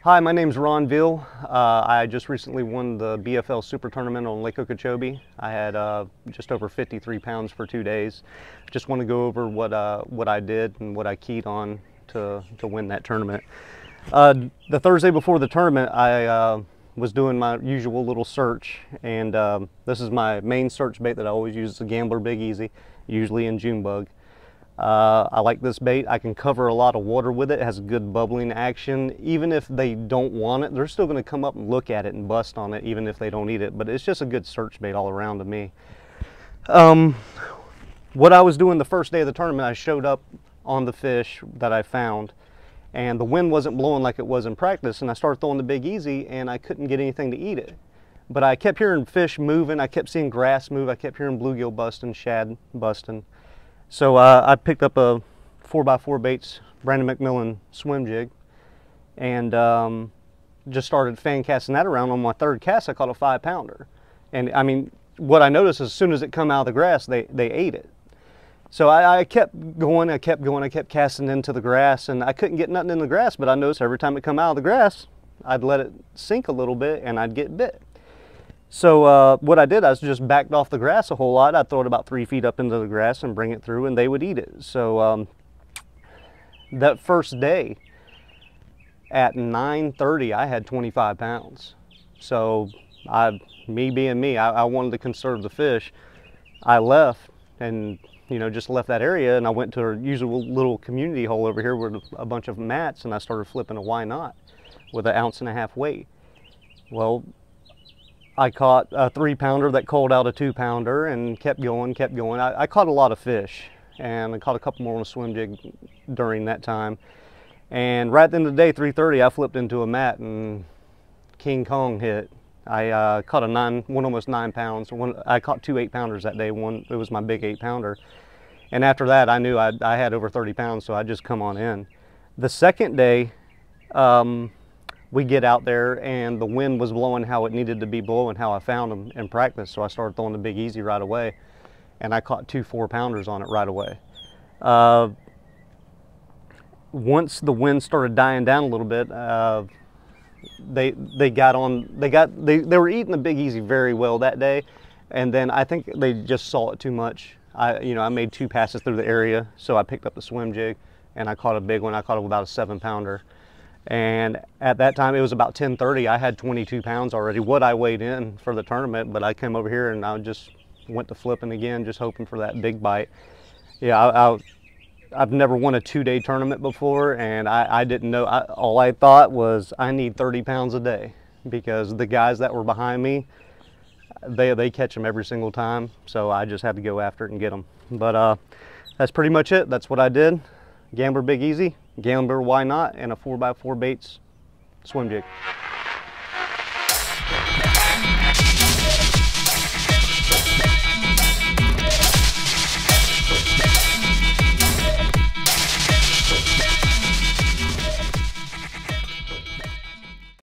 Hi, my name's Ron Veale. I just recently won the BFL Super Tournament on Lake Okeechobee. I had just over 53 pounds for 2 days. Just want to go over what I did and what I keyed on to win that tournament. The Thursday before the tournament, I was doing my usual little search, and this is my main search bait that I always use. It's a Gambler Big Easy, usually in June bug. I like this bait. I can cover a lot of water with it. It has good bubbling action. Even if they don't want it, they're still going to come up and look at it and bust on it, even if they don't eat it. But it's just a good search bait all around to me. What I was doing the first day of the tournament, I showed up on the fish that I found, and the wind wasn't blowing like it was in practice, and I started throwing the Big Easy, and I couldn't get anything to eat it. But I kept hearing fish moving. I kept seeing grass move. I kept hearing bluegill busting, shad busting. So I picked up a 4x4 baits Brandon McMillan swim jig, and just started fan casting that around. On my third cast, I caught a 5-pounder. And I mean, what I noticed, as soon as it come out of the grass, they ate it. So I kept going, I kept casting into the grass, and I couldn't get nothing in the grass, but I noticed every time it come out of the grass, I'd let it sink a little bit and I'd get bit. So what I did, I just backed off the grass a whole lot. I'd throw it about 3 feet up into the grass and bring it through, and they would eat it. So that first day at 9:30, I had 25 pounds. So me being me, I wanted to conserve the fish. I left and just left that area, and I went to our usual little community hole over here with a bunch of mats, and I started flipping a why not with an 1.5 ounce weight. Well, I caught a 3-pounder that called out a 2-pounder and kept going. I caught a lot of fish, and I caught a couple more on a swim jig during that time. And right at the end of the day, 3:30, I flipped into a mat and King Kong hit. I caught one almost 9 pounds. I caught 2 8-pounders that day. One, it was my big 8-pounder. And after that, I knew I had over 30 pounds, so I just come on in. The second day, we get out there, and the wind was blowing how it needed to be blowing, how I found them in practice. So I started throwing the Big Easy right away, and I caught 2 4-pounders on it right away. Once the wind started dying down a little bit, they were eating the Big Easy very well that day, and then I think they just saw it too much. I made 2 passes through the area, so I picked up the swim jig, and I caught a big one. I caught about a 7-pounder. And at that time, it was about 10:30. I had 22 pounds already, what I weighed in for the tournament, but I came over here and I just went to flipping again, just hoping for that big bite. Yeah, I've never won a 2-day tournament before, and I didn't know. All I thought was I need 30 pounds a day, because the guys that were behind me, they catch them every single time, so I just had to go after it and get them. But that's pretty much it. That's what I did. Gambler Big Easy, Gambler Why Not, and a 4x4 baits swim jig.